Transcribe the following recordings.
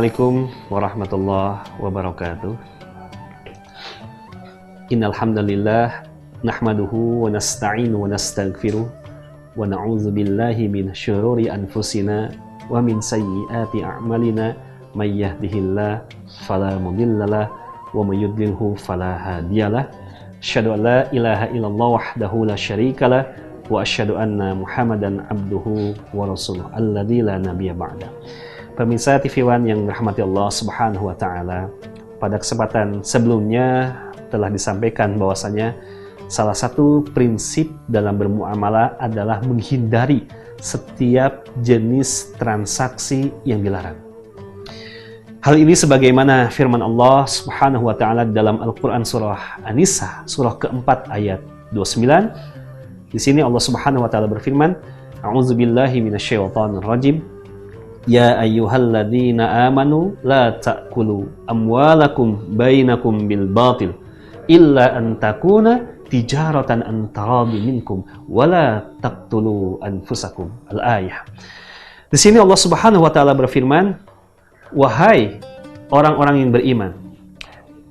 Assalamualaikum warahmatullahi wabarakatuh. Innal hamdalillah nahmaduhu wa nasta'inu wa nastaghfiruh wa na'udzu billahi min syururi anfusina wa min sayyiati a'malina may yahdihillahu fala mudhillalah wa may yudlilhu fala hadiyalah. Asyhadu an la ilaha illallah wahdahu la syarikalah wa asyhadu anna Muhammadan abduhu wa rasuluh alladzi la nabiyya ba'da. Pemirsa TV One yang dirahmati Allah Subhanahu wa taala, pada kesempatan sebelumnya telah disampaikan bahwasanya salah satu prinsip dalam bermuamalah adalah menghindari setiap jenis transaksi yang dilarang. Hal ini sebagaimana firman Allah Subhanahu wa taala dalam Al-Qur'an surah An-Nisa surah keempat ayat 29. Di sini Allah Subhanahu wa taala berfirman, A'udzubillahi minasyaitonir rajim. Ya ayyuhalladzina amanu la ta'kulu amwalakum bainakum bil batil illa an takuna tijaratan an taradi minkum wala taqtulu anfusakum. Al-ayah. Di sini Allah Subhanahu wa taala berfirman, wahai orang-orang yang beriman.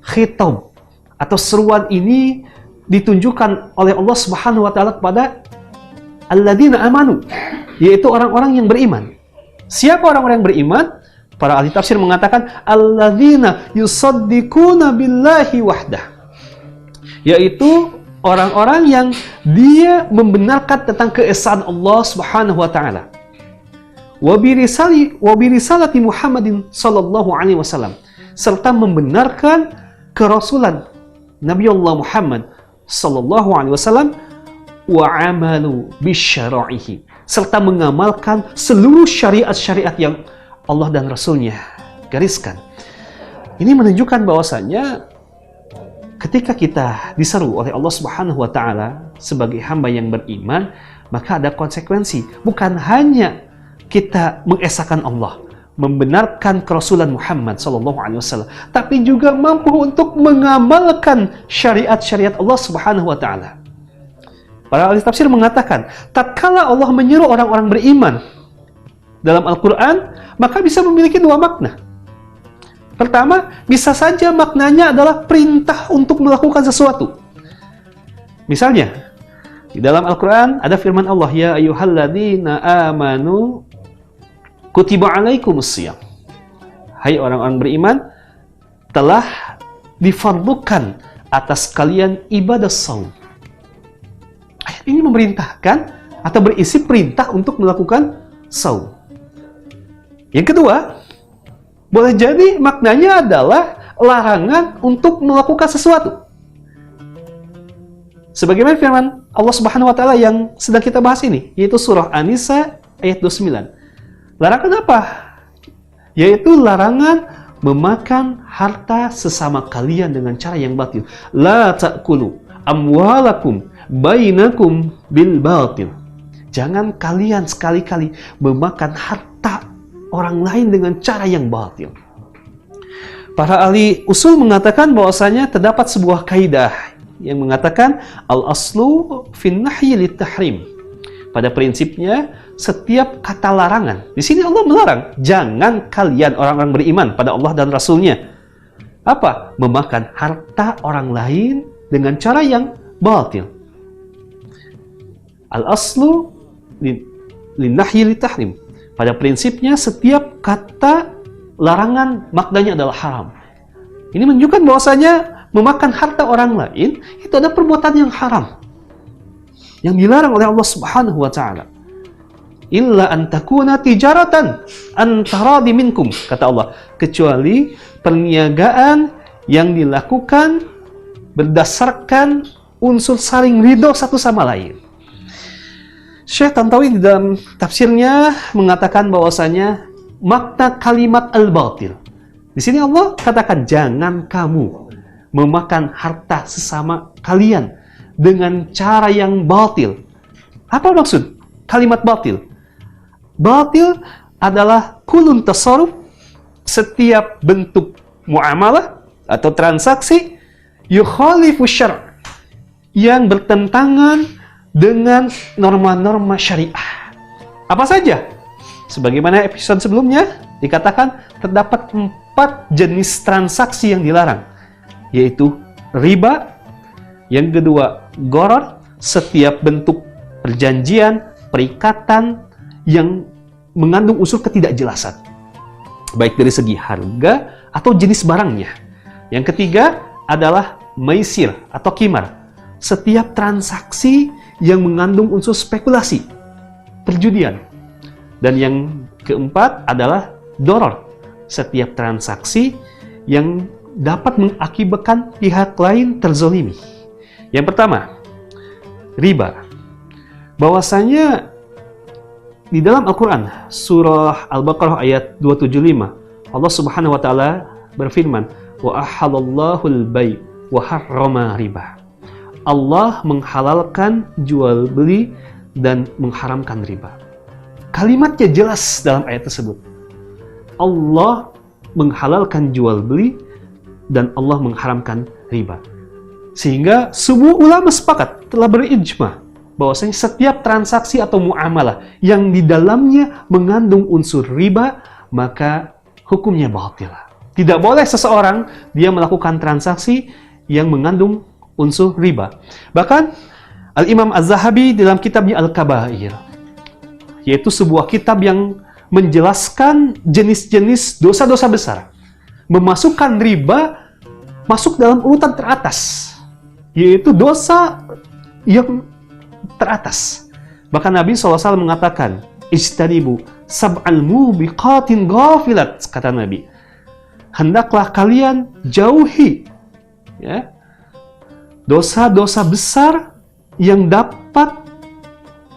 Khitab atau seruan ini ditunjukkan oleh Allah Subhanahu wa taala kepada alladzina amanu, yaitu orang-orang yang beriman. Siapa orang-orang yang beriman? Para ahli tafsir mengatakan alladzina yusaddiquna billahi wahdah, yaitu orang-orang yang dia membenarkan tentang keesaan Allah Subhanahu wa taala. Wa bi risalati Muhammadin sallallahu alaihi wasallam, serta membenarkan kerasulan Nabi Allah Muhammad sallallahu alaihi wasallam, wa amalu bisyara'ihi, serta mengamalkan seluruh syariat-syariat yang Allah dan Rasulnya gariskan. Ini menunjukkan bahwasanya ketika kita diseru oleh Allah Subhanahu wa taala sebagai hamba yang beriman, maka ada konsekuensi. Bukan hanya kita mengesahkan Allah, membenarkan kerasulan Muhammad sallallahu alaihi wasallam, tapi juga mampu untuk mengamalkan syariat-syariat Allah Subhanahu wa taala. Para ahli tafsir mengatakan, tatkala Allah menyeru orang-orang beriman dalam Al-Quran, maka bisa memiliki dua makna. Pertama, bisa saja maknanya adalah perintah untuk melakukan sesuatu. Misalnya, di dalam Al-Quran ada firman Allah, ya ayyuhalladzina amanu kutiba alaikumusiyam. Hai orang-orang beriman, telah difardukan atas kalian ibadah saum. Ayat ini memerintahkan atau berisi perintah untuk melakukan saum. Yang kedua, boleh jadi maknanya adalah larangan untuk melakukan sesuatu. Sebagaimana firman Allah Subhanahu wa taala yang sedang kita bahas ini, yaitu surah An-Nisa ayat 29. Larangan apa? Yaitu larangan memakan harta sesama kalian dengan cara yang batil. La ta'kulu amwalakum bainakum bil batil. Jangan kalian sekali-kali memakan harta orang lain dengan cara yang batil. Para ahli usul mengatakan bahwasanya terdapat sebuah kaidah yang mengatakan al-aslu fin nahyi lit tahrim. Pada prinsipnya setiap kata larangan, di sini Allah melarang, jangan kalian orang-orang beriman pada Allah dan Rasulnya apa? Memakan harta orang lain dengan cara yang batil. Al-aslu linahyi litahrim. Pada prinsipnya setiap kata larangan maknanya adalah haram. Ini menunjukkan bahwasanya memakan harta orang lain itu adalah perbuatan yang haram, yang dilarang oleh Allah Subhanahu wa taala. Illa an takuna tijaratan an taradi minkum, kata Allah, kecuali perniagaan yang dilakukan berdasarkan unsur saling ridho satu sama lain. Syekh Tantawi di dalam tafsirnya mengatakan bahwasanya makna kalimat al-batil. Di sini Allah katakan jangan kamu memakan harta sesama kalian dengan cara yang batil. Apa maksud kalimat batil? Batil adalah kulun tasarruf, setiap bentuk muamalah atau transaksi yukhalifu syar', yang bertentangan dengan norma-norma syariah. Apa saja? Sebagaimana episode sebelumnya, dikatakan terdapat 4 jenis transaksi yang dilarang, yaitu riba, yang kedua gharar, setiap bentuk perjanjian, perikatan yang mengandung unsur ketidakjelasan, baik dari segi harga atau jenis barangnya. Yang ketiga adalah maisir atau qimar, setiap transaksi yang mengandung unsur spekulasi, perjudian. Dan yang keempat adalah darar, setiap transaksi yang dapat mengakibatkan pihak lain terzolimi. Yang pertama, riba. Bahwasanya di dalam Al-Quran, surah Al-Baqarah ayat 275, Allah Subhanahu wa Ta'ala berfirman, wa ahallallahu al-bay' wa harrama riba. Allah menghalalkan jual beli dan mengharamkan riba. Kalimatnya jelas dalam ayat tersebut. Allah menghalalkan jual beli dan Allah mengharamkan riba. Sehingga semua ulama sepakat, telah berijma bahwasanya setiap transaksi atau muamalah yang di dalamnya mengandung unsur riba, maka hukumnya batil. Tidak boleh seseorang dia melakukan transaksi yang mengandung unsur riba. Bahkan Al-Imam Az-Zahabi dalam kitabnya Al-Kabair, yaitu sebuah kitab yang menjelaskan jenis-jenis dosa-dosa besar, memasukkan riba masuk dalam urutan teratas, yaitu dosa yang teratas. Bahkan Nabi SAW mengatakan, ijtanibu sab'al mubiqatin ghafilat, kata Nabi, hendaklah kalian jauhi ya, dosa-dosa besar yang dapat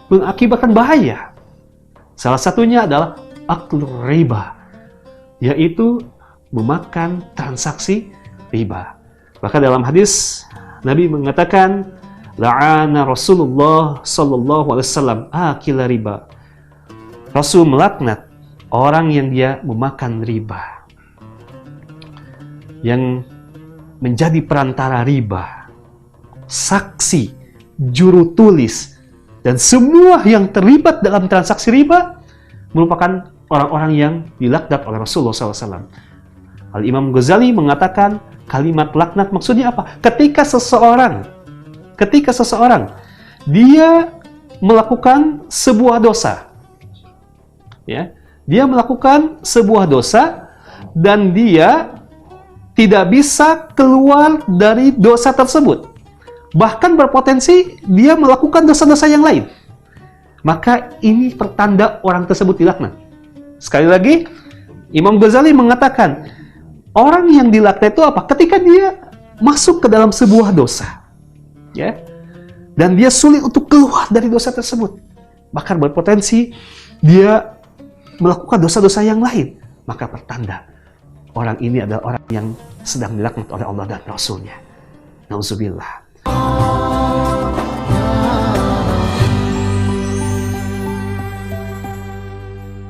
mengakibatkan bahaya. Salah satunya adalah aklur riba, yaitu memakan transaksi riba. Bahkan dalam hadis Nabi mengatakan, la'ana Rasulullah sallallahu alaihi wasallam akila riba. Rasul melaknat orang yang dia memakan riba, yang menjadi perantara riba, saksi, juru tulis, dan semua yang terlibat dalam transaksi riba merupakan orang-orang yang dilaknat oleh Rasulullah SAW. Al-Imam Ghazali mengatakan kalimat laknat maksudnya apa? Ketika seseorang dia melakukan sebuah dosa, ya, dia melakukan sebuah dosa dan dia tidak bisa keluar dari dosa tersebut, bahkan berpotensi dia melakukan dosa-dosa yang lain, maka ini pertanda orang tersebut dilaknat. Sekali lagi, Imam Ghazali mengatakan orang yang dilaknat itu apa? Ketika dia masuk ke dalam sebuah dosa, ya, dan dia sulit untuk keluar dari dosa tersebut, bahkan berpotensi dia melakukan dosa-dosa yang lain, maka pertanda orang ini adalah orang yang sedang dilaknat oleh Allah dan Rasul-Nya. Nauzubillah.